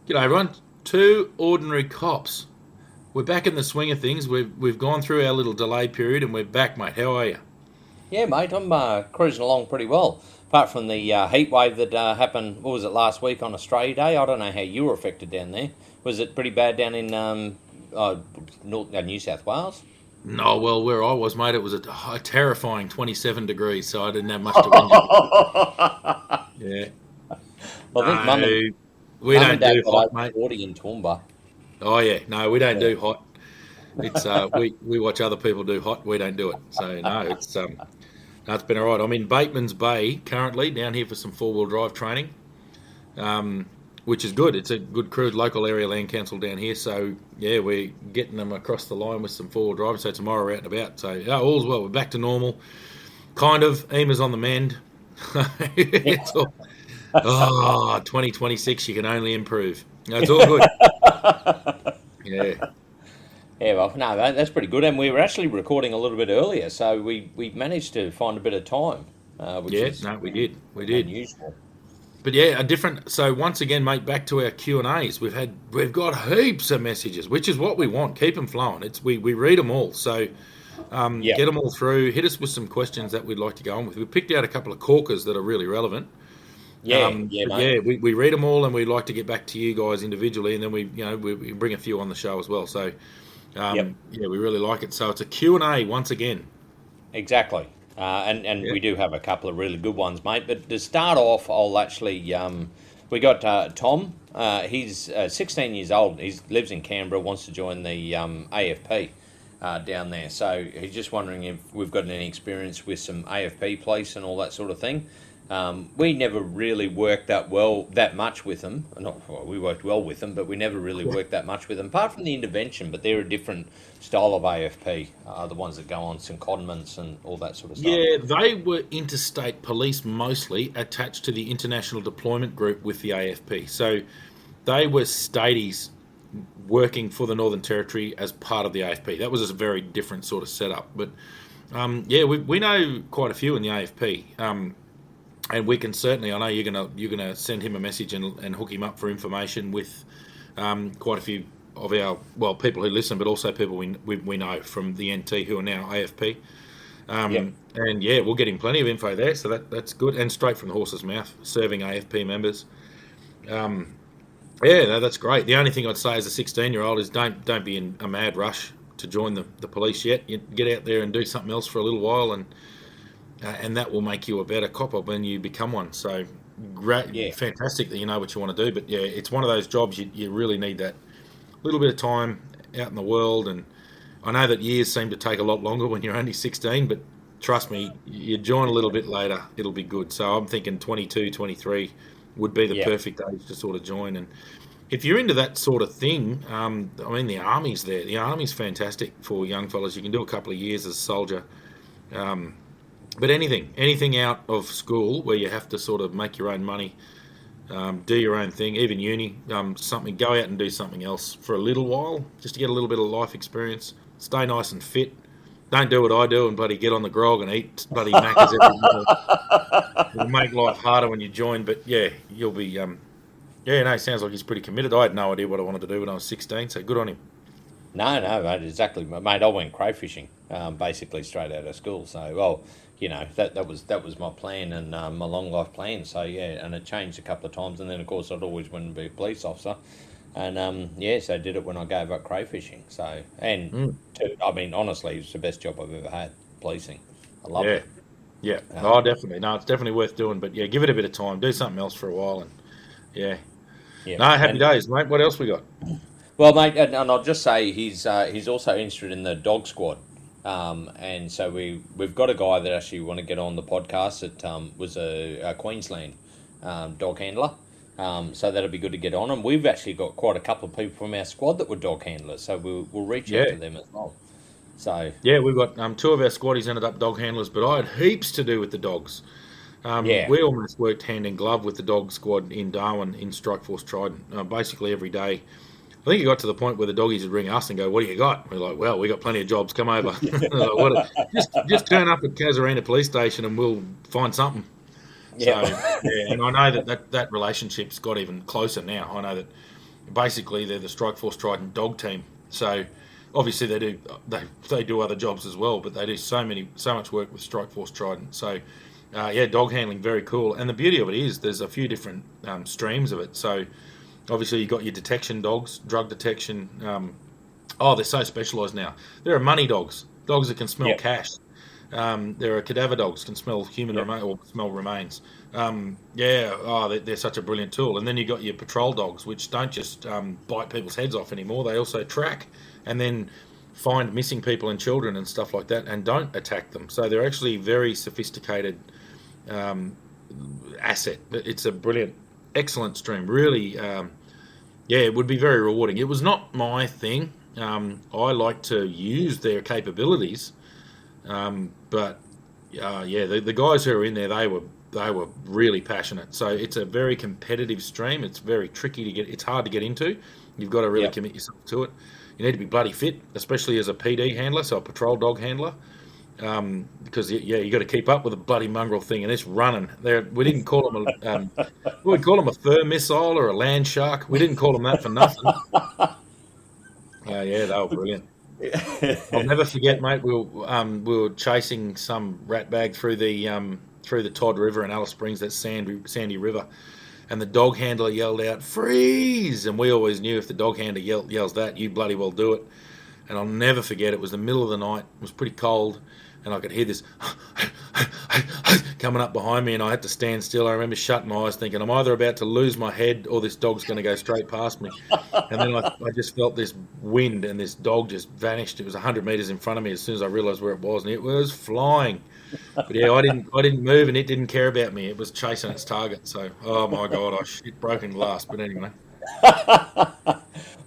G'day, everyone. Two ordinary cops. We're back in the swing of things. We've gone through our little delay period and we're back, mate. How are you? Yeah, mate, I'm cruising along pretty well. Apart from the heat wave that happened, what was it, last week on Australia Day? I don't know how you were affected down there. Was it pretty bad down in New South Wales? No, well, where I was, mate, it was a terrifying 27 degrees, so I didn't have much to whinge about. Yeah. I think No, we mum and don't dad do got hot, over mate. 40 in Toowoomba. Oh yeah, no, we don't Yeah. do hot. It's we watch other people do hot. We don't do it. So no, it's been all right. I'm in Bateman's Bay currently down here for some four-wheel drive training. um, which is good. It's a good crew, local area land council down here. So yeah, we're getting them across the line with some four-wheel drive. So tomorrow we're out and about. So yeah, all's well. We're back to normal, kind of. EMA's on the mend. Yeah. It's all, 2026, you can only improve. No, it's all good. Yeah, Yeah, well, no, that's pretty good. And we were actually recording a little bit earlier, so we managed to find a bit of time, which yeah. is No, we did. unusual. But yeah, a different. So once again, mate, back to our Q and A's. We've got heaps of messages, which is what we want. Keep them flowing. We read them all. So Yeah, get them all through. Hit us with some questions that we'd like to go on with. We picked out a couple of corkers that are really relevant. yeah, But mate. yeah, we read them all, and we'd like to get back to you guys individually, and then we bring a few on the show as well. So Yep. yeah, we really like it. So it's a Q and A once again. Exactly. And Yeah, we do have a couple of really good ones, mate. But to start off, I'll actually we got Tom. He's 16 years old. He lives in Canberra. Wants to join the AFP down there. So he's just wondering if we've got any experience with some AFP police and all that sort of thing. We never really worked that much with them. Not well, we worked well with them, but we never really worked that much with them, apart from the intervention. But they're a different style of AFP, the ones that go on St Condiments and all that sort of stuff. yeah, they were interstate police mostly attached to the International Deployment Group with the AFP. So they were staties working for the Northern Territory as part of the AFP. That was a very different sort of setup. But yeah, we know quite a few in the AFP. And we can certainly. I know you're gonna send him a message and hook him up for information with quite a few of our people who listen, but also people we know from the NT who are now AFP. Yep. And yeah, we'll get him plenty of info there, so that's good and straight from the horse's mouth, serving AFP members. Um, yeah, no, that's great. The only thing I'd say as a 16-year-old is don't be in a mad rush to join the police yet. You get out there and do something else for a little while, and that will make you a better copper when you become one. So Yeah. great, fantastic that you know what you want to do. But yeah, it's one of those jobs you really need that little bit of time out in the world. And I know that years seem to take a lot longer when you're only 16, but trust me, you join a little bit later, it'll be good. So I'm thinking 22, 23 would be the Yep. perfect age to sort of join. And if you're into that sort of thing, I mean, the army's there. The army's fantastic for young fellas. You can do a couple of years as a soldier. Um, but anything out of school where you have to sort of make your own money, do your own thing, even uni, something, go out and do something else for a little while, just to get a little bit of life experience. Stay nice and fit. Don't do what I do and bloody get on the grog and eat bloody macca's every meal. It'll make life harder when you join, but yeah, you'll be. Yeah, no, sounds like he's pretty committed. I had no idea what I wanted to do when I was 16, so good on him. No, no, mate, exactly, mate. I went crayfishing, basically straight out of school. So, well, that was my plan and my long life plan. So yeah, and it changed a couple of times, and then of course I'd always wanted to be a police officer, and yeah, so I did it when I gave up crayfishing. So Mm, I mean, honestly, it's the best job I've ever had, policing. I loved yeah, it. yeah. Oh, Um, definitely. No, it's definitely worth doing, but yeah, give it a bit of time. Do something else for a while, and yeah. yeah, No, happy and days, mate. What else we got? well, mate, and I'll just say he's also interested in the dog squad, and so we've got a guy that actually want to get on the podcast that was a Queensland dog handler, so that'll be good to get on. And we've actually got quite a couple of people from our squad that were dog handlers, so we'll reach out Yeah, to them as well. So yeah. We've got two of our squaddies ended up dog handlers, but I had heaps to do with the dogs. yeah, We almost worked hand in glove with the dog squad in Darwin in Strike Force Trident, basically every day. I think it got to the point where the doggies would ring us and go, "What do you got?" We're like, "Well, we got plenty of jobs. Come over. Like, just turn up at Casuarina Police Station and we'll find something." So yeah, yeah, and I know that relationship's got even closer now. I know that basically they're the Strike Force Trident dog team. So obviously they do other jobs as well, but they do so much work with Strike Force Trident. So yeah, dog handling very cool. And the beauty of it is there's a few different streams of it. So obviously you've got your detection dogs, drug detection. Oh, they're so specialised now. There are money dogs, dogs that can smell Yep. cash. There are cadaver dogs, can smell human Yep. remain or smell remains. Yeah, oh, they're such a brilliant tool. And then you've got your patrol dogs, which don't just bite people's heads off anymore. They also track and then find missing people and children and stuff like that, and don't attack them. So they're actually very sophisticated um, asset. It's a brilliant, excellent stream. Really, yeah, it would be very rewarding. It was not my thing. I like to use their capabilities, but yeah, the guys who are in there, they were really passionate. So it's a very competitive stream. It's very tricky to get. It's hard to get into. You've got to really Yep. commit yourself to it. You need to be bloody fit, especially as a PD handler, so a patrol dog handler, because yeah, you got to keep up with a bloody mongrel thing, and it's running. There, we didn't call them we call them a fur missile or a land shark. We didn't call them that for nothing. Yeah, they were brilliant. I'll never forget, mate. We were chasing some rat bag through the Todd River in Alice Springs, that sandy river, and the dog handler yelled out "freeze," and we always knew if the dog handler yells that, you bloody well do it. And I'll never forget. It was the middle of the night. It was pretty cold, and I could hear this coming up behind me, and I had to stand still. I remember shutting my eyes, thinking, I'm either about to lose my head or this dog's going to go straight past me. And then I just felt this wind, and this dog just vanished. It was 100 metres in front of me as soon as I realised where it was, and it was flying. But yeah, I didn't move, and it didn't care about me. It was chasing its target. So, oh my God, I shit broken glass. But anyway,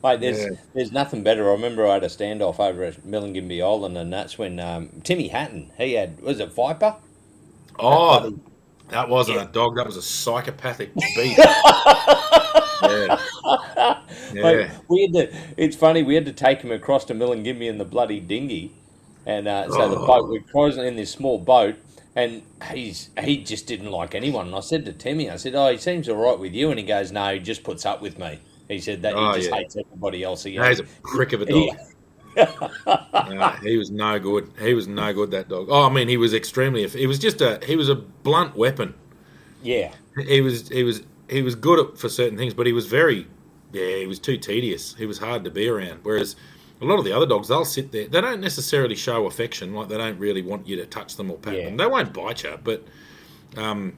Mate, yeah. there's nothing better. I remember I had a standoff over at Millingimby Island, and that's when Timmy Hatton, he had, was it Viper? That Oh, bloody, that wasn't yeah. a dog. That was a psychopathic beast. Yeah, Mate, yeah. it's funny, we had to take him across to Millingimby in the bloody dinghy, and so the boat, Oh, we're cruising in this small boat, and he just didn't like anyone. And I said to Timmy, I said, "Oh, he seems all right with you," and he goes, "No, he just puts up with me." He said that he oh just yeah. hates everybody else. He He's goes, a prick of a he, dog. He was no good. He was no good. That dog. Oh, I mean, he was extremely. He was a blunt weapon. yeah. He was good for certain things, but he was very, yeah, he was too tedious. He was hard to be around. Whereas a lot of the other dogs, they'll sit there. They don't necessarily show affection, like they don't really want you to touch them or pat Yeah. them. They won't bite you, but um,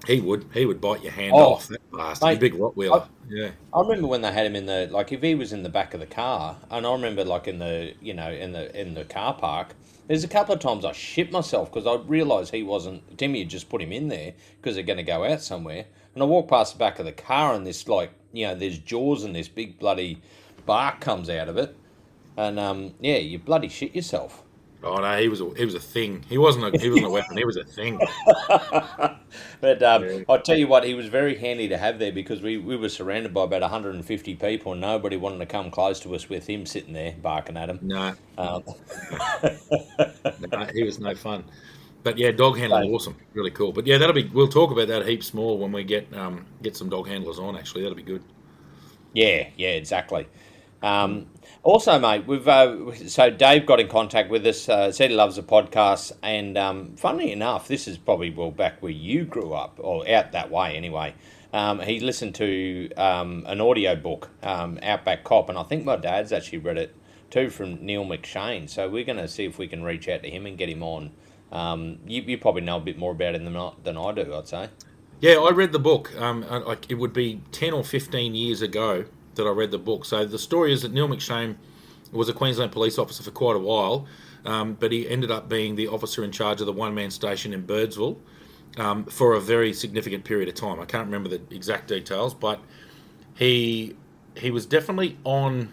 he would bite your hand Oh, off. That bastard, a mate, big I, Rottweiler. Yeah. I remember when they had him in the, like, if he was in the back of the car, and I remember like in the, in the car park. There's a couple of times I shit myself because I realised he wasn't. Timmy had just put him in there because they're going to go out somewhere, and I walked past the back of the car, and this, like, there's jaws and this big bloody bark comes out of it, and yeah, you bloody shit yourself. Oh no, he was a thing. He wasn't a weapon. He was a thing. But Yeah. I'll tell you what, he was very handy to have there because we were surrounded by about 150 people and nobody wanted to come close to us with him sitting there barking at him. No, Um, no, he was no fun. But yeah, dog handling so, awesome, really cool. But yeah, that'll be. We'll talk about that heaps more when we get some dog handlers on. Actually, that'll be good. yeah, yeah, exactly. Um, Also, mate, we've so Dave got in contact with us, said he loves the podcast, and funnily enough, this is probably well back where you grew up, or out that way anyway. He listened to an audio book, Outback Cop, and I think my dad's actually read it too from Neil McShane. So we're going to see if we can reach out to him and get him on. You probably know a bit more about him than I do, I'd say. Yeah, I read the book. It would be 10 or 15 years ago that I read the book. So the story is that Neil McShane was a Queensland police officer for quite a while, but he ended up being the officer in charge of the one-man station in Birdsville for a very significant period of time. I can't remember the exact details, but he was definitely on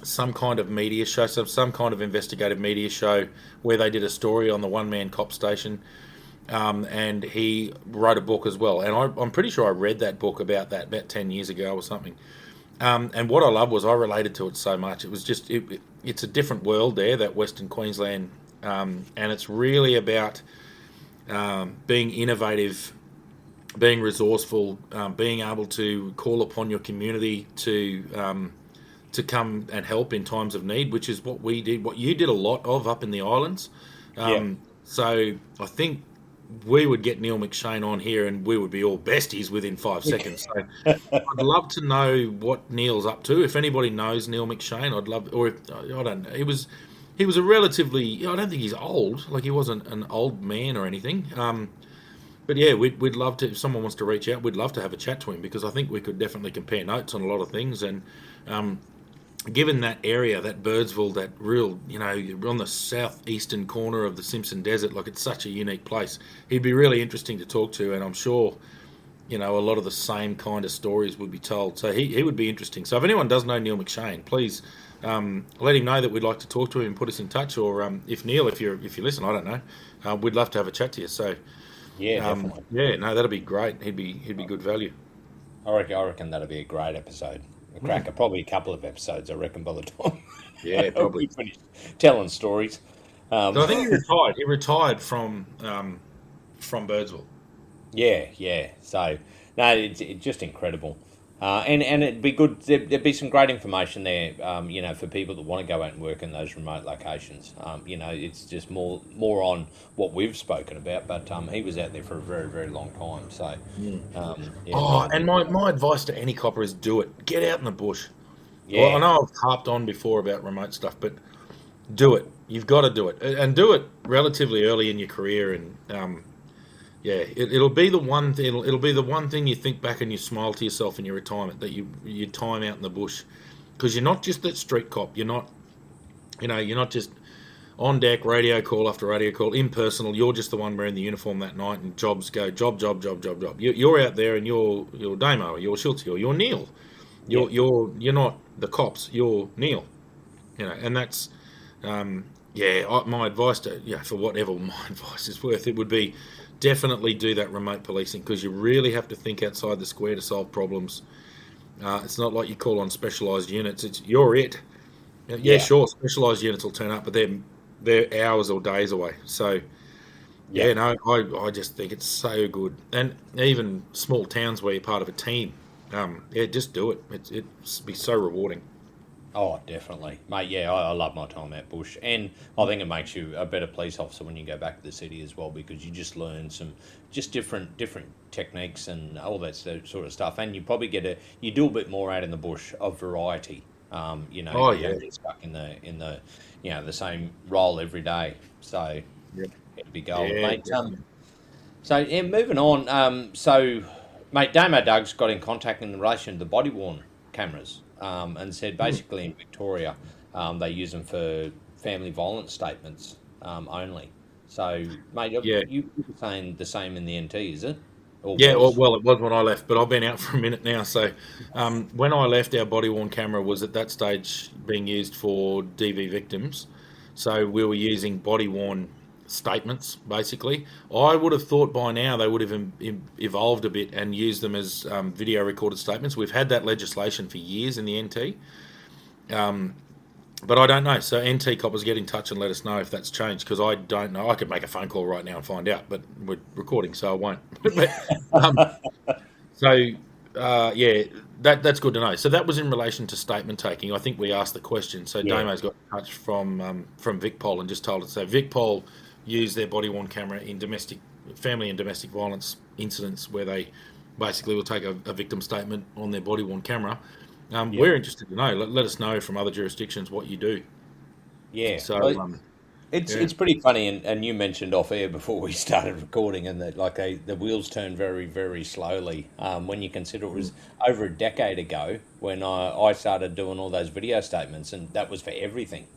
some kind of media show, some kind of investigative media show where they did a story on the one-man cop station, and he wrote a book as well. And I'm pretty sure I read that book about 10 years ago or something. And what I loved was I related to it so much. It was just it's a different world there, that Western Queensland, and it's really about being innovative being resourceful, being able to call upon your community to come and help in times of need, which is what we did, what you did a lot of up in the islands. Yeah. So I think we would get Neil McShane on here and we would be all besties within 5 seconds. So I'd love to know what Neil's up to. If anybody knows Neil McShane, I'd love, or if, I don't know, he was a relatively, I don't think he's old, like he wasn't an old man or anything. But yeah, we'd love to, if someone wants to reach out, we'd love to have a chat to him because I think we could definitely compare notes on a lot of things. And um, given that area, that Birdsville, that real, you're on the southeastern corner of the Simpson Desert, like it's such a unique place. He'd be really interesting to talk to, and I'm sure, a lot of the same kind of stories would be told. So he would be interesting. So if anyone does know Neil McShane, please let him know that we'd like to talk to him and put us in touch. Or if Neil, if you listen, I don't know, we'd love to have a chat to you. So Yeah, definitely. yeah, no, that'd be great. He'd be good value. I reckon that'll be a great episode. A cracker. Probably a couple of episodes, I reckon, by the time Yeah, we probably. finish telling stories. So I think he retired. He retired from Birdsville. Yeah, yeah. So no, it's just incredible, and it'd be good. There'd be some great information there, for people that want to go out and work in those remote locations. It's just more on what we've spoken about, but he was out there for a very very long time. So yeah, Oh, might and be my advice to any copper is do it. Get out in the bush. Well, I yeah, know I've harped on before about remote stuff, but do it. You've got to do it, and do it relatively early in your career. And yeah, it'll be the one thing. It'll be the one thing you think back and you smile to yourself in your retirement that you time out in the bush, because you're not just that street cop. You're not just on deck, radio call after radio call, impersonal. You're just the one wearing the uniform that night, and jobs go job, job, job, job, job. You're out there, and you're Damo, or you're Schultz, or you're Neil. yeah. You're not the cops. You're Neil. And that's yeah. My advice for whatever my advice is worth, it would be definitely do that remote policing because you really have to think outside the square to solve problems. It's not like you call on specialised units. It's you're it. Yeah, Yeah, sure, specialised units will turn up, but they're hours or days away. So yeah. yeah, no, I just think it's so good, and even small towns where you're part of a team, yeah, just do it. It's be so rewarding. Oh, definitely, mate. Yeah, I love my time out bush, and I think it makes you a better police officer when you go back to the city as well because you just learn some just different techniques and all that sort of stuff, and you probably you do a bit more out in the bush of variety. Oh You yeah, don't get stuck in the the same role every day. So yeah, it'd be gold, yeah, mate. definitely. So yeah, moving on. Mate, Damo Doug's got in contact in relation to the body worn cameras, and said Hmm. basically in Victoria, they use them for family violence statements only. So, mate, Yeah, you were saying the same in the NT, is it? Or yeah. Well, was? well, it was when I left, but I've been out for a minute now. So when I left, our body worn camera was at that stage being used for DV victims. So we were using body worn statements basically. I would have thought by now they would have evolved a bit and used them as video recorded statements. We've had that legislation for years in the NT, but I don't know. So NT coppers, get in touch and let us know if that's changed because I don't know. I could make a phone call right now and find out, but we're recording, so I won't. but um, so yeah, that's good to know. So that was in relation to statement taking. I think we asked the question. So Yeah, Damo's got in touch from VicPol and just told us. So VicPol use their body worn camera in family and domestic violence incidents where they basically will take a victim statement on their body worn camera. yeah, We're interested to know. Let us know from other jurisdictions what you do. yeah. So Well, It's yeah, it's pretty funny, and you mentioned off air before we started recording, and that like the wheels turn very very slowly. When you consider it was over a decade ago when I started doing all those video statements, and that was for everything.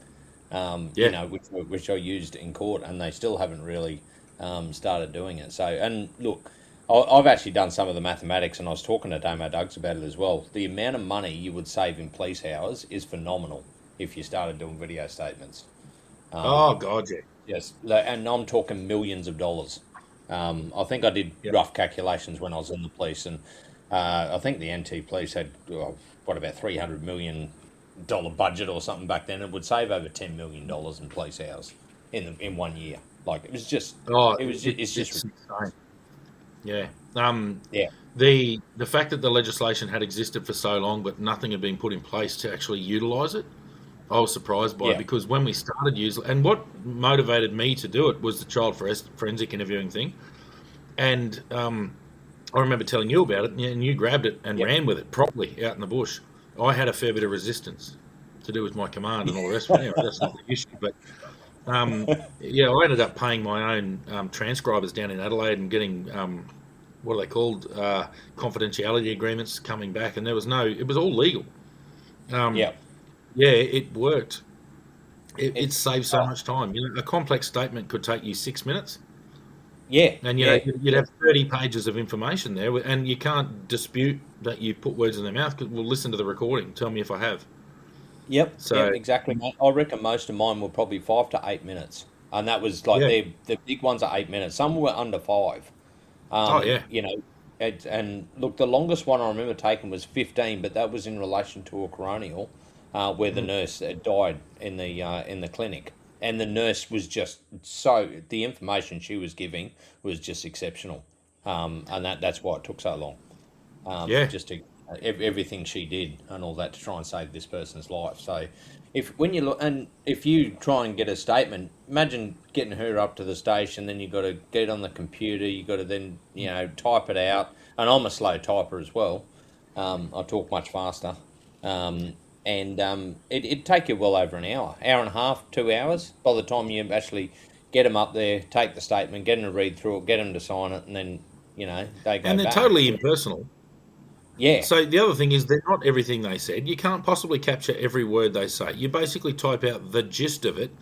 yeah, Which I used in court, and they still haven't really started doing it. So, and look, I've actually done some of the mathematics, and I was talking to Damo Duggs about it as well. The amount of money you would save in police hours is phenomenal if you started doing video statements. oh Um, god, yeah, Yes, and I'm talking millions of dollars. I think I did yeah, rough calculations when I was in the police, and I think the NT police had what about $300 million budget or something back then. It would save over $10 million in police hours in 1 year. Like it was just, oh, it was, it's just it's insane. Yeah. Yeah, The fact that the legislation had existed for so long, but nothing had been put in place to actually utilise it, I was surprised by, yeah, because when we started using, and what motivated me to do it was the child forensic interviewing thing, and I remember telling you about it, and you grabbed it and yep. ran with it properly out in the bush. I had a fair bit of resistance to do with my command and all the rest. But anyway, that's not the issue. But yeah, I ended up paying my own transcribers down in Adelaide and getting what are they called, confidentiality agreements coming back, and there was no, it was all legal. Um, Yep. yeah, it worked. It It's saved so much time. You know, a complex statement could take you 6 minutes, yeah, and you know yeah. you'd have 30 pages of information there, and you can't dispute that you put words in their mouth, because we'll listen to the recording. Tell me if I have. Yep, So yep, exactly, mate. I reckon most of mine were probably 5 to 8 minutes, and that was like yeah, the big ones are 8 minutes. Some were under five. oh yeah, You know, and look, the longest one I remember taking was 15, but that was in relation to a coronial, where the mm, nurse died in the clinic, and the nurse was just so the information she was giving was just exceptional, and that's why it took so long, yeah, just to everything she did and all that to try and save this person's life. So, if when you look and if you try and get a statement, imagine getting her up to the station, then you got to get on the computer, you got to then type it out, and I'm a slow typer as well. I talk much faster, and it'd take you well over an hour and a half, 2 hours by the time you actually get them up there, take the statement, get them to read through it, get them to sign it, and then they go and they're back. totally impersonal. Yeah, So the other thing is, they're not everything they said. You can't possibly capture every word they say. You basically type out the gist of it.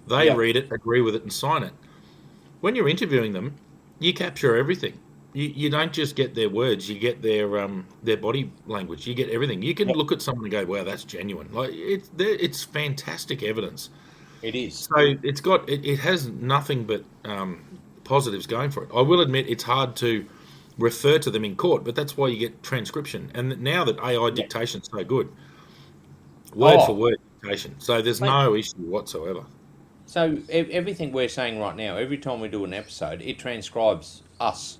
They yeah, read it, agree with it, and sign it. When you're interviewing them, you capture everything. You don't just get their words; you get their body language. You get everything. You can yeah. look at someone and go, "Wow, that's genuine." Like it's fantastic evidence. It is. So it has nothing but positives going for it. I will admit it's hard to refer to them in court, but that's why you get transcription. And now that AI Yeah. dictation's so good, word for Oh, word dictation, so there's mate. no issue whatsoever. So everything we're saying right now, every time we do an episode, it transcribes us,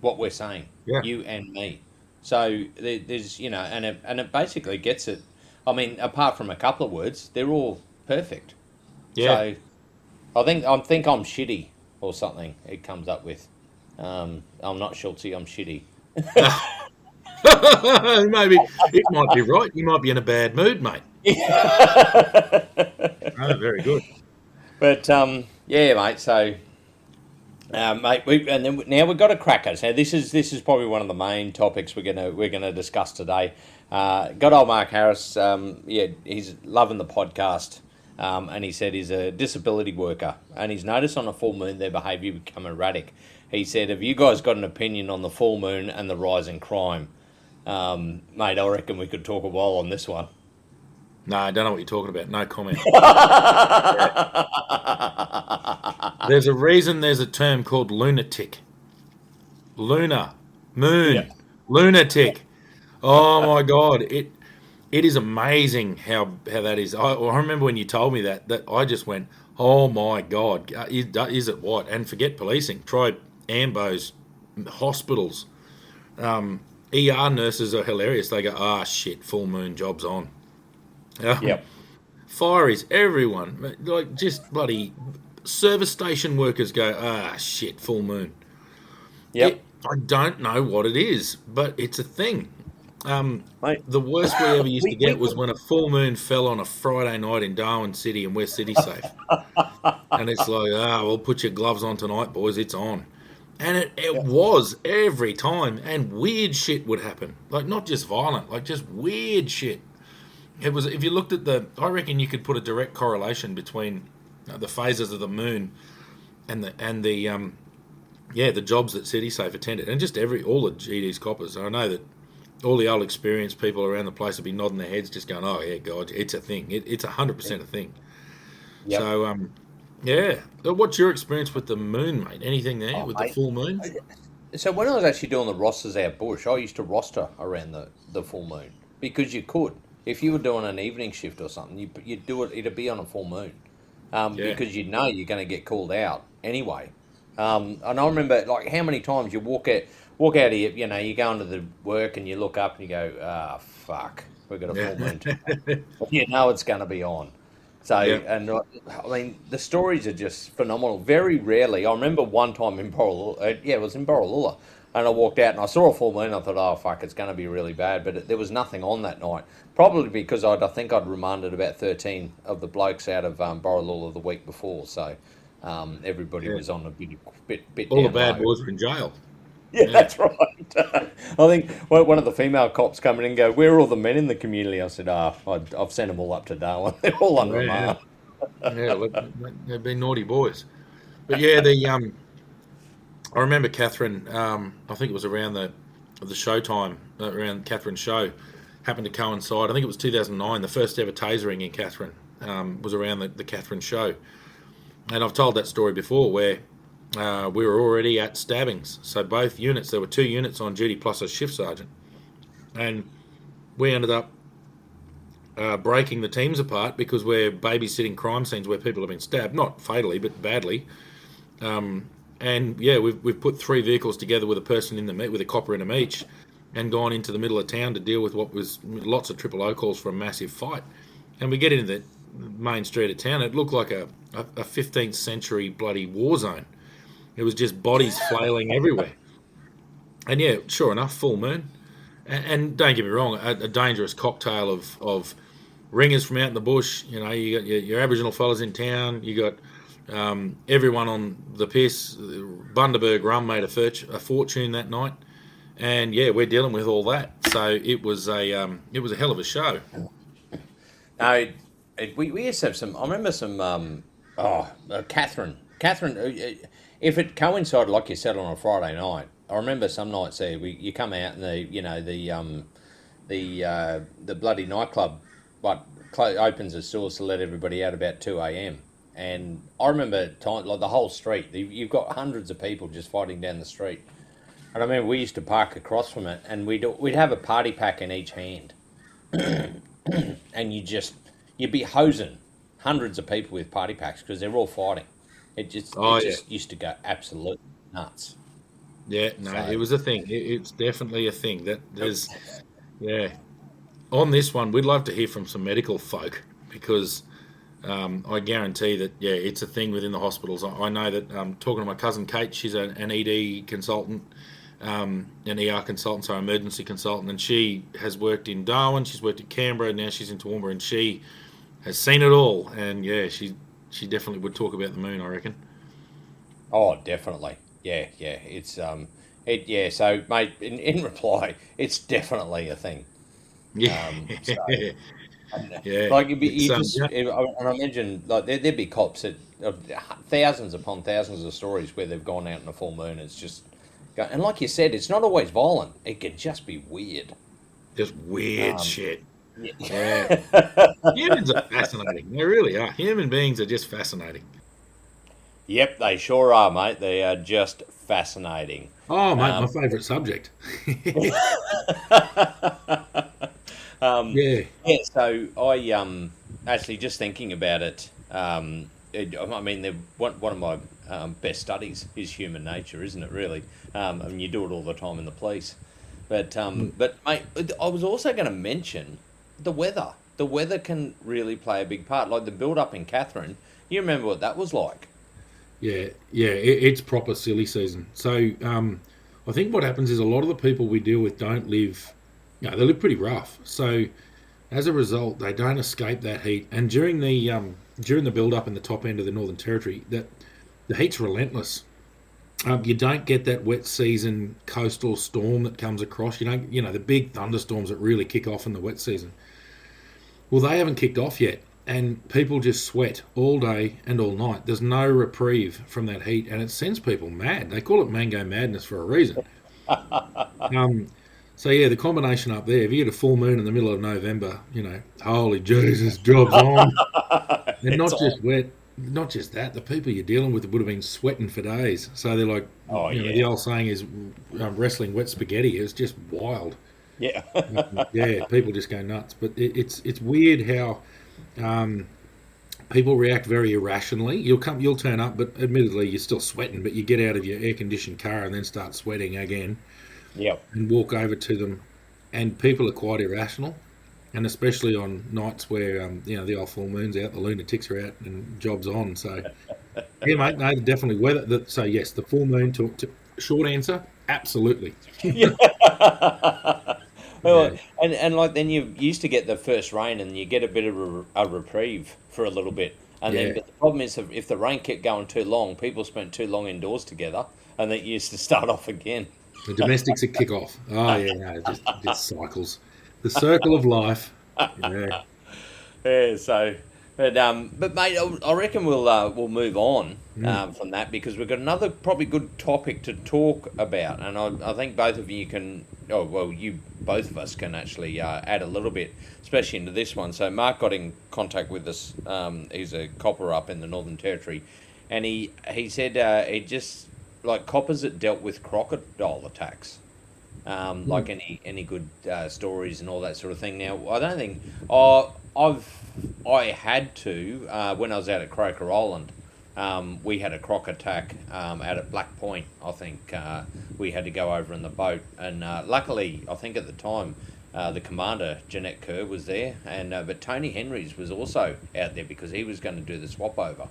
what we're saying, Yeah, you and me. So there's, and it basically gets it. I mean, apart from a couple of words, they're all perfect. yeah. So I think I'm shitty or something. It comes up with. I'm not Schultzy. I'm shitty. Maybe it might be right. You might be in a bad mood, mate. Oh, very good. But yeah, mate. So mate, and then now we've got a cracker. So this is probably one of the main topics we're gonna discuss today. Got old Mark Harris. Yeah, he's loving the podcast, and he said he's a disability worker, and he's noticed on a full moon their behaviour become erratic. He said, "Have you guys got an opinion on the full moon and the rise in crime?" Mate, I reckon we could talk a while on this one. No, I don't know what you're talking about. No comment. Yeah. There's a reason there's a term called lunatic. Lunar, Yeah. moon, lunatic. Oh my God! It is amazing how that is. I remember when you told me that I just went, oh my God, is it what? And forget policing. Try ambos, hospitals. ER nurses are hilarious. They go, ah, shit, full moon, job's on. Um, Yep. Fireys, everyone, like just bloody service station workers go, ah, shit, full moon. Yep. I don't know what it is, but it's a thing. Mate, The worst we ever used to we get was could. when a full moon fell on a Friday night in Darwin City and we're city safe. And it's like, well, put your gloves on tonight, boys, it's on. And it Yep. was every time, and weird shit would happen. Like, not just violent, like just weird shit. It was, if you looked at I reckon you could put a direct correlation between the phases of the moon and the yeah, the jobs that CitySafe attended, and just all the GD's coppers. I know that all the old experienced people around the place would be nodding their heads, just going, "Oh yeah, God, it's a thing. It's 100% a thing." Yep. So yeah. So what's your experience with the moon, mate? Anything there Oh, with the mate. full moon? So when I was actually doing the rosters out bush, I used to roster around the full moon because you could. If you were doing an evening shift or something, you'd do it. It'd be on a full moon, Yeah, because you know you're going to get called out anyway. And I remember like how many times you walk out of you go into the work and you look up and you go, ah, fuck, we've got a Yeah. full moon tomorrow. You know it's going to be on. So, Yeah. and I mean, the stories are just phenomenal. Very rarely, I remember one time in Borroloola, yeah, it was in Borroloola, and I walked out and I saw a full moon. I thought, oh fuck, it's going to be really bad, but there was nothing on that night. Probably because I think I'd reminded about 13 of the blokes out of Borroloola the week before, so everybody Yeah. was on a bit All the down bad low. boys are in jail. Yeah, Yeah. that's right. I think one of the female cops coming in and go, "Where are all the men in the community?" I said, I've sent them all up to Darwin. They're all under Yeah. remand." Yeah. Well, they've been naughty boys. But yeah, I remember Catherine. I think it was around the show time, around Catherine's show, happened to coincide. I think it was 2009. The first ever tasering in Catherine was around the Catherine show, and I've told that story before where we were already at stabbings. So both units, there were two units on duty plus a shift sergeant, and we ended up breaking the teams apart because we're babysitting crime scenes where people have been stabbed, not fatally but badly. And yeah, we've put three vehicles together with a person in them, with a copper in them each, and gone into the middle of town to deal with what was lots of triple O calls for a massive fight. And we get into the main street of town. It looked like a 15th century bloody war zone. It was just bodies flailing everywhere. And yeah, sure enough, full moon. And don't get me wrong, a dangerous cocktail of ringers from out in the bush. You know, you got your Aboriginal fellas in town. You got everyone on the piss. Bundaberg rum made a fortune that night, and yeah, we're dealing with all that. So it was a hell of a show. No, we used to have some. I remember some. Catherine. Catherine. If it coincided, like you said, on a Friday night, I remember some nights there. You come out and the bloody nightclub, opens its doors to let everybody out about 2 a.m. And I remember time like the whole street. You've got hundreds of people just fighting down the street. And I remember we used to park across from it, and we'd have a party pack in each hand, and you'd be hosing hundreds of people with party packs because they're all fighting. Oh It yeah, just used to go absolute nuts. yeah. No, it So was a thing. It's definitely a thing that there's. Yeah, on this one, we'd love to hear from some medical folk because I guarantee that yeah, it's a thing within the hospitals. I know that talking to my cousin Kate, she's an ED consultant, an ER consultant, so emergency consultant, and she has worked in Darwin, she's worked in Canberra, now she's in Toowoomba, and she has seen it all. And yeah, she definitely would talk about the moon, I reckon. oh, definitely, yeah, yeah. Yeah. So, mate, in reply, it's definitely a thing. Yeah, So, and, yeah. like It's you just, yeah, and I imagine like there'd be cops that of thousands upon thousands of stories where they've gone out in a full moon. It's just, and like you said, it's not always violent. It can just be weird. just weird Um, shit. Yeah, yeah. humans are fascinating. They really are. Human beings are just fascinating. Yep, they sure are, mate. They are just fascinating. Oh, mate, my Um, favourite subject. um, Yeah, yeah, so I actually just thinking about it. I mean, one of my best studies is human nature, isn't it? Really, I mean, you do it all the time in the police. But mate, I was also going to mention the weather. The weather can really play a big part. Like the build up in Catherine. You remember what that was like? yeah, yeah. It's proper silly season. So I think what happens is a lot of the people we deal with don't live. They live pretty rough. So as a result, they don't escape that heat. And during the build up in the top end of the Northern Territory, that the heat's relentless. You don't get that wet season coastal storm that comes across. You don't, the big thunderstorms that really kick off in the wet season. Well, they haven't kicked off yet, and people just sweat all day and all night. There's no reprieve from that heat, and it sends people mad. They call it mango madness for a reason. Um, so yeah, the combination up there. If you get a full moon in the middle of November, holy Jesus, job's on. And It's not just on. wet, not just that. The people you're dealing with would have been sweating for days. So they're like, Oh the yeah, old saying is, wrestling wet spaghetti. It's just wild. yeah. Yeah, people just go nuts. But it's weird how people react very irrationally. You'll turn up, but admittedly you're still sweating, but you get out of your air conditioned car and then start sweating again Yep. and walk over to them, and people are quite irrational. And especially on nights where the old full moon's out, the lunatics are out, and jobs on. So yeah, mate, no, definitely weather. So yes, the full moon. To short answer, absolutely. Yeah. Yeah, Well, and like then you used to get the first rain and you get a bit of a reprieve for a little bit, and then yeah. but the problem is if the rain kept going too long, people spent too long indoors together, and it used to start off again. The domestics would kick off. Oh yeah, no, just cycles, the circle of life. Yeah. Yeah, so, but mate, I reckon we'll move on Mm. from that because we've got another probably good topic to talk about, and I think both of you can, oh well, you both of us can actually add a little bit, especially into this one. So Mark got in contact with us. He's a copper up in the Northern Territory, and he said he just like coppers that dealt with crocodile attacks. Mm. Like any good stories and all that sort of thing. Now, I don't think I had to when I was out at Croker Island. We had a croc attack out at Black Point. I think we had to go over in the boat, and luckily, I think at the time. The commander, Jeanette Kerr, was there, and but Tony Henrys was also out there because he was going to do the swap over.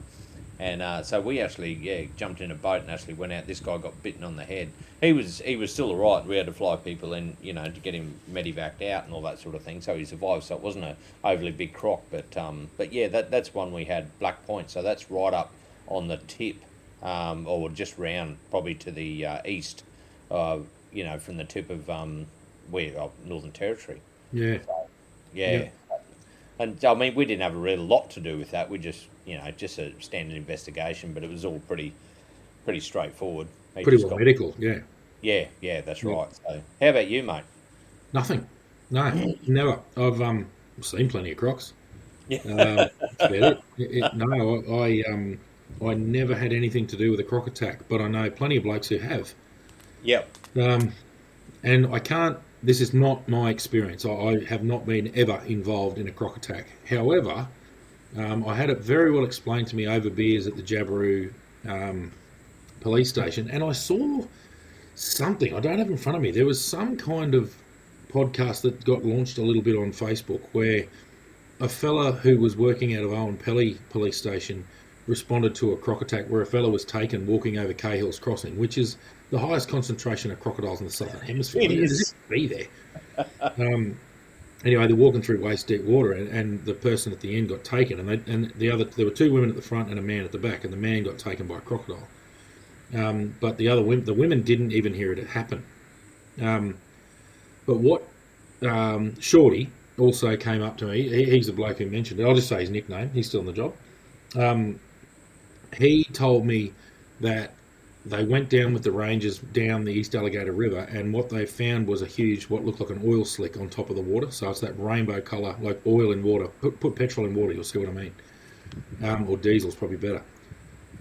And so we actually, jumped in a boat and actually went out. This guy got bitten on the head. He was still alright. We had to fly people in, to get him medevaced out and all that sort of thing. So he survived. So it wasn't a overly big croc, but yeah, that's one we had Black Point. So that's right up on the tip, or just round probably to the east, from the tip of Northern Territory. Yeah, yeah. Yeah. And I mean, we didn't have a real lot to do with that. We just, just a standard investigation, but it was all pretty straightforward. He Pretty just well got, medical. Yeah. yeah, that's Yeah. right. So, how about you, mate? Nothing. No, never. I've seen plenty of crocs. Yeah, That's about it. No, I never had anything to do with a croc attack, but I know plenty of blokes who have. yep, Um, and I can't. This is not my experience. I have not been ever involved in a croc attack. However, I had it very well explained to me over beers at the Jabiru um, police station, and I saw something. I don't have it in front of me. There was some kind of podcast that got launched a little bit on Facebook where a fella who was working out of Owen Pelly police station responded to a croc attack where a fella was taken walking over Cahill's crossing, which is the highest concentration of crocodiles in the southern hemisphere. it There's is. just be there. Um, anyway, they're walking through waist deep water, and the person at the end got taken, and there were two women at the front and a man at the back, and the man got taken by a crocodile. But the women didn't even hear it happen. Um, but what Shorty also came up to me. He's the bloke who mentioned it. I'll just say his nickname. He's still in the job. Um, he told me that they went down with the rangers down the East Alligator River, and what they found was a huge, what looked like an oil slick on top of the water. So it's that rainbow colour, like oil in water. Put petrol in water, you'll see what I mean. Or diesel's probably better.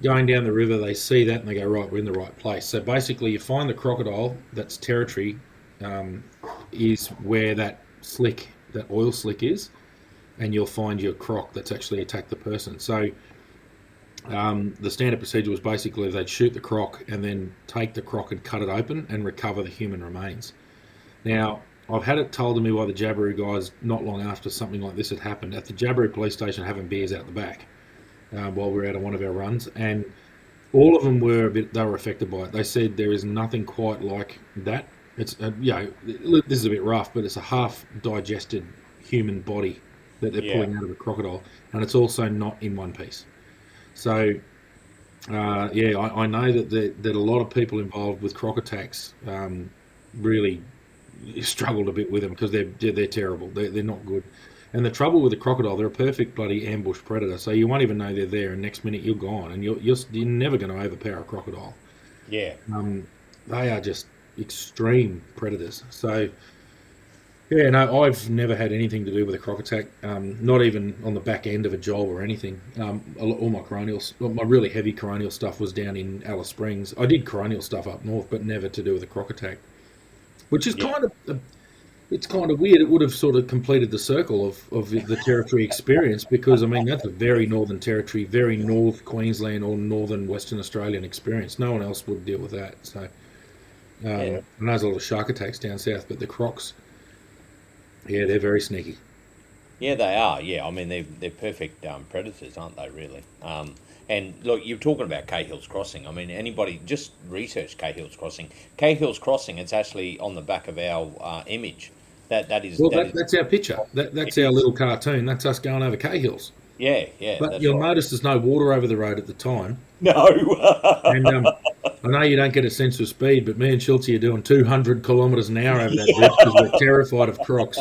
Going down the river, they see that and they go, right, we're in the right place. So basically, you find the crocodile that's territory um, is where that slick, that oil slick is, and you'll find your croc that's actually attacked the person. So the standard procedure was basically they'd shoot the croc and then take the croc and cut it open and recover the human remains. Now, I've had it told to me by the Jabiru guys not long after something like this had happened at the Jabiru police station having beers out the back while we were out on one of our runs, and all of them were they were affected by it. They said there is nothing quite like that. It's this is a bit rough, but it's a half digested human body that they're Yeah, pulling out of a crocodile, and it's also not in one piece. So I know that a lot of people involved with croc attacks really struggled a bit with them because they're terrible. They're not good. And the trouble with the crocodile, they're a perfect bloody ambush predator. So you won't even know they're there, and next minute you're gone, and you're never going to overpower a crocodile. yeah, They are just extreme predators. So yeah, no, I've never had anything to do with a croc attack. Not even on the back end of a job or anything. All my my really heavy coronial stuff was down in Alice Springs. I did coronial stuff up north, but never to do with a croc attack, which is yeah. kind of It's kind of weird. It would have sort of completed the circle of the territory experience because, I mean, that's a very Northern Territory, very North Queensland or Northern Western Australian experience. No one else would deal with that. So, Yeah, I know there's a lot of shark attacks down south, but the crocs, yeah, they're very sneaky. yeah, they are. Yeah, I mean they're perfect predators, aren't they? Really. And look, you're talking about Cahill's Crossing. I mean, anybody just research Cahill's Crossing. Cahill's Crossing. It's actually on the back of our image. That is Well, that is. that's our picture. That's It our is. little cartoon. That's us going over Cahills. Yeah, yeah, But that's you'll right. notice there's no water over the road at the time. And No. I know you don't get a sense of speed, but me and Schultz are doing 200 kilometres an hour over that bridge because we're terrified of crocs.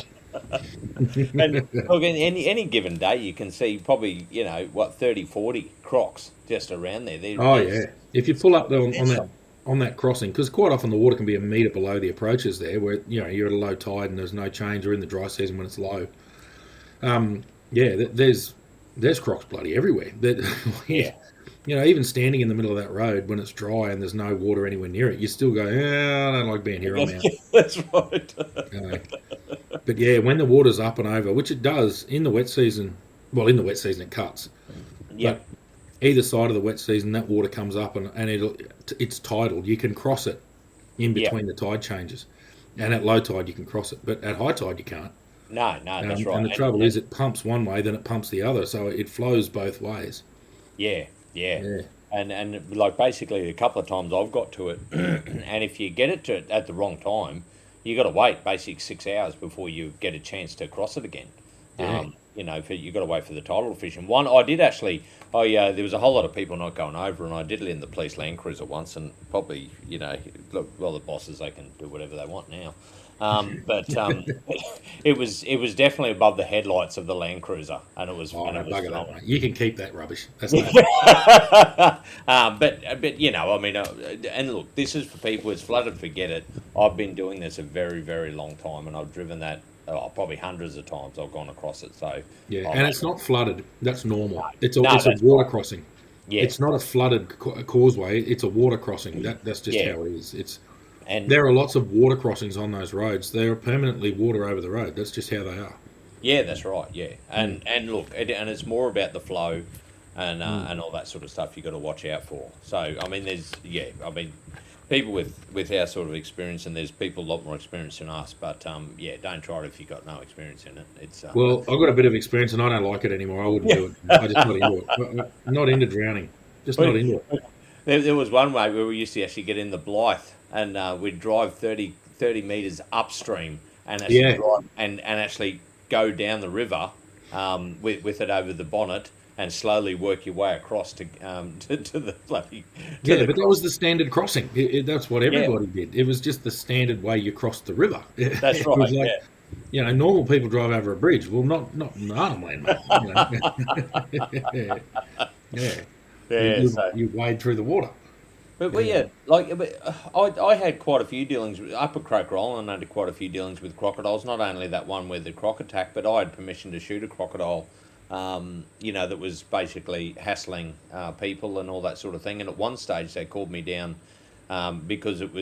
And look, any given day, you can see probably, what, 30, 40 crocs just around there. Oh yeah, if you pull up on, There's some. on that crossing, because quite often the water can be a metre below the approaches there, where you're at a low tide and there's no change, or in the dry season when it's low. Yeah, there's crocs bloody everywhere. Yeah. Even standing in the middle of that road when it's dry and there's no water anywhere near it, you still go, I don't like being here. I'm out. That's right. Uh, but yeah, when the water's up and over, which it does in the wet season, well, in the wet season it cuts, but Yep. either side of the wet season, that water comes up and it's tidal. You can cross it in Yep. between the tide changes, and at low tide you can cross it, but at high tide you can't. No, no, that's And right. the trouble is, it pumps one way, then it pumps the other, so it flows both ways. Yeah, yeah. Yeah, And like basically a couple of times I've got to it, and if you get it to at the wrong time, you got to wait basically 6 hours before you get a chance to cross it again. yeah. You got to wait for the tidal to fish. And one I did actually. Oh yeah, there was a whole lot of people not going over, and I did it in the police Land Cruiser once, and probably look, well, the bosses, they can do whatever they want now. But it was definitely above the headlights of the Land Cruiser, and it was Oh, and no, it was bugger that, phenomenal. mate. You can keep that rubbish. That's no. But I mean, and look, this is for people. It's flooded. Forget it. I've been doing this a very very long time, and I've driven that probably hundreds of times. I've gone across it. So, Yeah, oh and mate, it's not flooded. That's normal. It's a no, it's a that's water right. crossing. Yeah, It's not a flooded causeway. It's a water crossing. That's just yeah, how it is. It's and There are lots of water crossings on those roads. They are permanently water over the road. That's just how they are. yeah, that's right. Yeah, Mm, and look, and it's more about the flow, mm. and all that sort of stuff you got to watch out for. So I mean, I mean, people with our sort of experience, and there's people a lot more experienced than us. But yeah, don't try it if you've got no experience in it. It's Well, I've got a bit of experience, and I don't like it anymore. I wouldn't do it. I'm just not into it. I'm not into drowning. Just not we, into it. there was one way where we used to actually get in the Blythe, and we'd drive 30 meters upstream, and actually Yeah, drive and actually go down the river with it over the bonnet, and slowly work your way across to the bloody to yeah, the but that cross. was the standard crossing. That's what Yeah, everybody did. It was just the standard way you crossed the river. that's It was right. like, Yeah, normal people drive over a bridge. Well, not in Arnhem Land, mate. Yeah, yeah. You, yeah. you So. you wade through the water. But Yeah, yeah, I had quite a few dealings up at Croc Roll, and I had quite a few dealings with crocodiles. Not only that one where the croc attacked, but I had permission to shoot a crocodile. That was basically hassling people and all that sort of thing. And at one stage, they called me down because it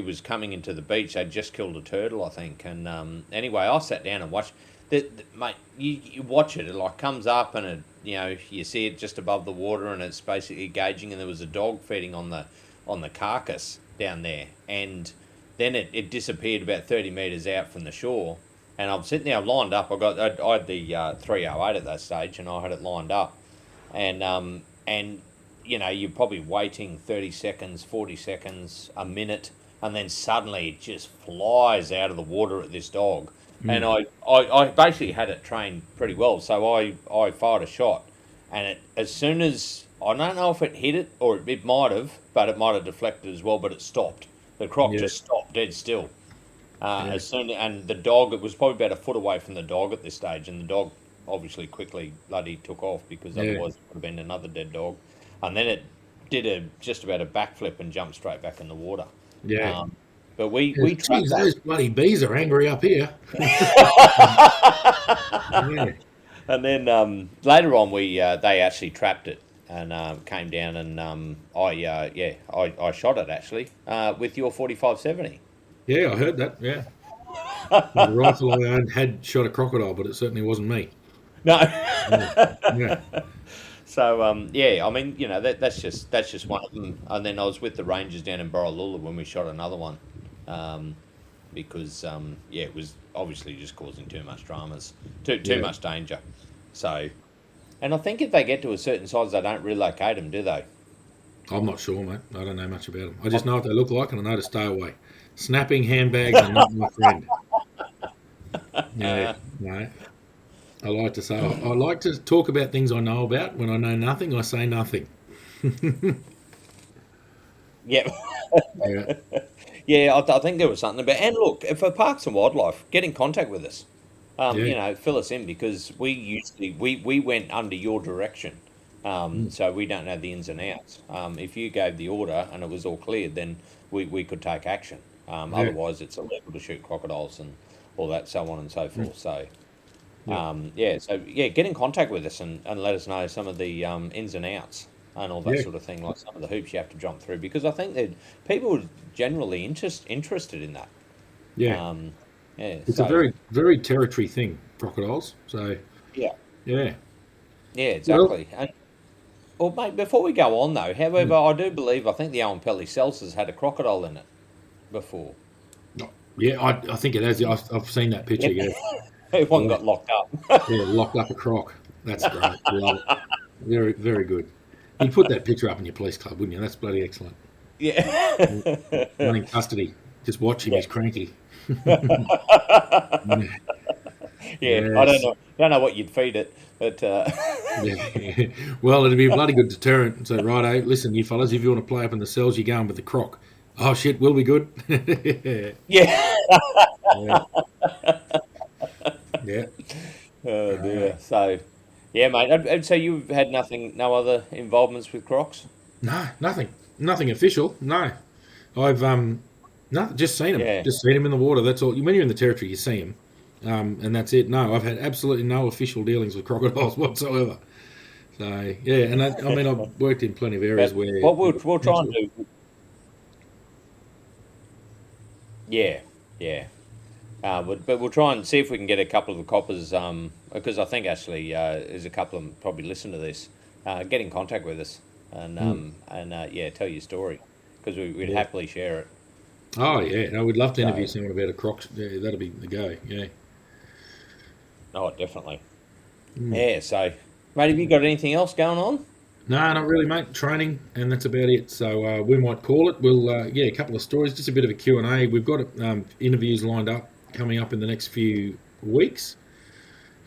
was coming into the beach. They'd just killed a turtle, I think. And anyway, I sat down and watched. Mate, you watch it. It like comes up and you see it just above the water, and it's basically gauging. And there was a dog feeding on the carcass down there, and then it disappeared about 30 metres out from the shore. And I'm sitting there, I've lined up. I had the 308 at that stage, and I had it lined up, and you're probably waiting 30 seconds, 40 seconds, a minute, and then suddenly it just flies out of the water at this dog. And mm, I basically had it trained pretty well, so I fired a shot, and as soon as I don't know if it hit it or it might have, but it might have deflected as well. But it stopped. The croc yeah, just stopped dead still. yeah, And the dog, it was probably about a foot away from the dog at this stage, and the dog obviously quickly bloody took off because yeah, otherwise it would have been another dead dog. And then it did just about a backflip and jumped straight back in the water. yeah. Um, but we trapped Geez, that. those bloody bees are angry up here. Yeah. And then later on, they actually trapped it and came down, and I shot it actually with your 4570. Yeah, I heard that. Yeah. The rifle I owned had shot a crocodile, but it certainly wasn't me. No. Yeah, yeah, So yeah, I mean, that's just one of them. And then I was with the Rangers down in Borroloola when we shot another one, um, because yeah, it was obviously just causing too much dramas, too yeah. much danger. So, and I think if they get to a certain size, they don't relocate them, do they? I'm not sure, mate. I don't know much about them. I just know what they look like, and I know to stay away. Snapping handbags are not my friend. Yeah, no. I like to say I like to talk about things I know about. When I know nothing, I say nothing. Yeah. Yeah, Yeah, I think there was something about. And look, for Parks and Wildlife, get in contact with us. yeah, Fill us in because we went under your direction, mm, so we don't know the ins and outs. If you gave the order and it was all cleared, then we could take action. yeah, Otherwise, it's illegal to shoot crocodiles and all that, so on and so mm, forth. So yeah, yeah, get in contact with us and let us know some of the ins and outs and all that yeah, sort of thing, like some of the hoops you have to jump through, because I think that people are generally interested in that. yeah. Um, yeah, It's a so very, very territory thing, crocodiles. So, yeah, yeah. yeah, Well, exactly. And well, mate, before we go on though, however, mm, I do believe I think the Owen Pelly Celsius had a crocodile in it before. yeah, I think it has. I've seen that picture. Yep, Yeah, one yeah, got locked up. yeah. Locked up a croc. That's great. Love it. Very, very good. You'd put that picture up in your police club, wouldn't you? That's bloody excellent. Yeah, One in custody. Just watch him. yeah. He's cranky. Yeah, I Yes. don't know what you'd feed it, but Yeah. Well, it'd be a bloody good deterrent. So, righto, listen, you fellas, if you want to play up in the cells, you're going with the croc. Oh, shit, will be good. yeah. Yeah. Yeah. Oh Uh, dear. So, yeah, mate. I'd say you've had nothing, no other involvements with Crocs. no, nothing. Nothing official. No. I've no, just seen him. Yeah, Just seen him in the water. That's all. When you're in the territory, you see him, and that's it. No, I've had absolutely no official dealings with crocodiles whatsoever. So yeah, and I mean, I've worked in plenty of areas but where what you've we'll got we'll try and potential. do. Yeah, yeah. But we'll try and see if we can get a couple of the coppers. Because I think actually there's a couple of them probably listen to this. Get in contact with us Mm, yeah, tell your story because we'd yeah. happily share it. Oh yeah, no, we'd love to interview So, someone about a croc. Yeah, that'll be the go. Yeah. oh, definitely. Mm. Yeah. So, mate, have you got anything else going on? No, not really, mate. Training, and that's about it. So we might call it. We'll yeah, a couple of stories, just a bit of a Q and A. We've got interviews lined up coming up in the next few weeks.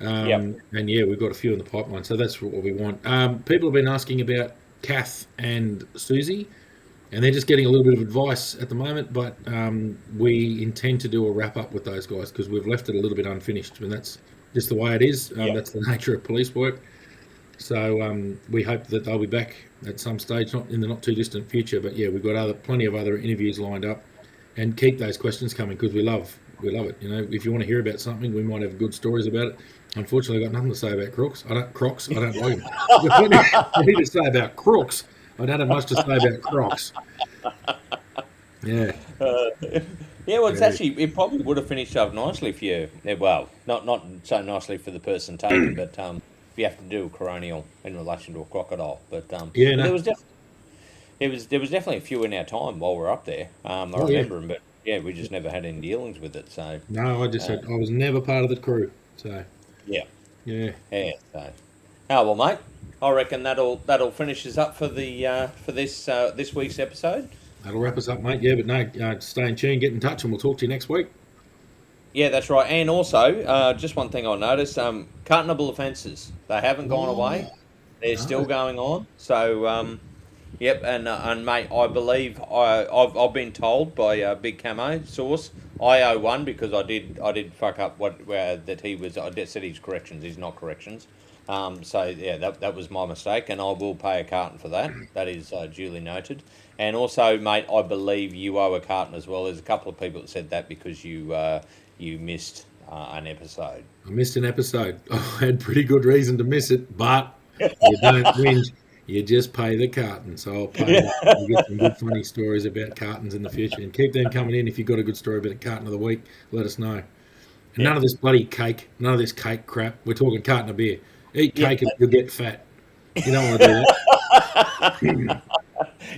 Yep. And yeah, we've got a few in the pipeline, so that's what we want. People have been asking about Kath and Susie, and they're just getting a little bit of advice at the moment. But we intend to do a wrap up with those guys because we've left it a little bit unfinished, and that's just the way it is. Yep. That's the nature of police work. So we hope that they'll be back at some stage, not in the not too distant future. But yeah, we've got plenty of other interviews lined up, and keep those questions coming because we love it. You know, if you want to hear about something, we might have good stories about it. Unfortunately, I've got nothing to say about crooks. Crocs. I don't like them. I need to say about crooks. I don't have much to say about crocs. Yeah, Uh, yeah, well, yeah, it probably would have finished up nicely for you. Well, not so nicely for the person taken, but if you have to do a coronial in relation to a crocodile. yeah. But No, there was definitely a few in our time while we are up there. I oh yeah. remember them, but yeah, we just never had any dealings with it. So No, I just uh, said I was never part of the crew. So yeah, yeah, yeah. So oh well, mate, I reckon that'll finish us up for the for this week's episode. that'll wrap us up, mate. Yeah, but no, stay in tune, get in touch, and we'll talk to you next week. Yeah, that's right. And also, just one thing I noticed: cartonable offences, they haven't gone away; Oh they're still no. going on. So, yep. And mate, I believe I've been told by Big Camo source I owe one because I did fuck up that he was. Said he's corrections. He's not corrections. So yeah, that was my mistake, and I will pay a carton for that. That is duly noted. And also, mate, I believe you owe a carton as well. There's a couple of people that said that because you missed an episode. I missed an episode. I had pretty good reason to miss it, but you don't win. You just pay the carton. So I'll pay that. We'll get some good funny stories about cartons in the future. And keep them coming in. If you've got a good story about a carton of the week, let us know. And none of this bloody cake, none of this cake crap. We're talking carton of beer. Eat Yeah, cake and you'll get fat. You don't want to do that.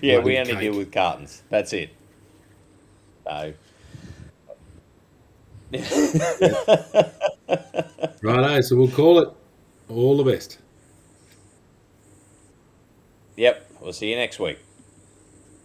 yeah, we Bloody only deal cake. with cartons. That's it. So, Yep. Righto, so we'll call it all the best. yep, we'll see you next week.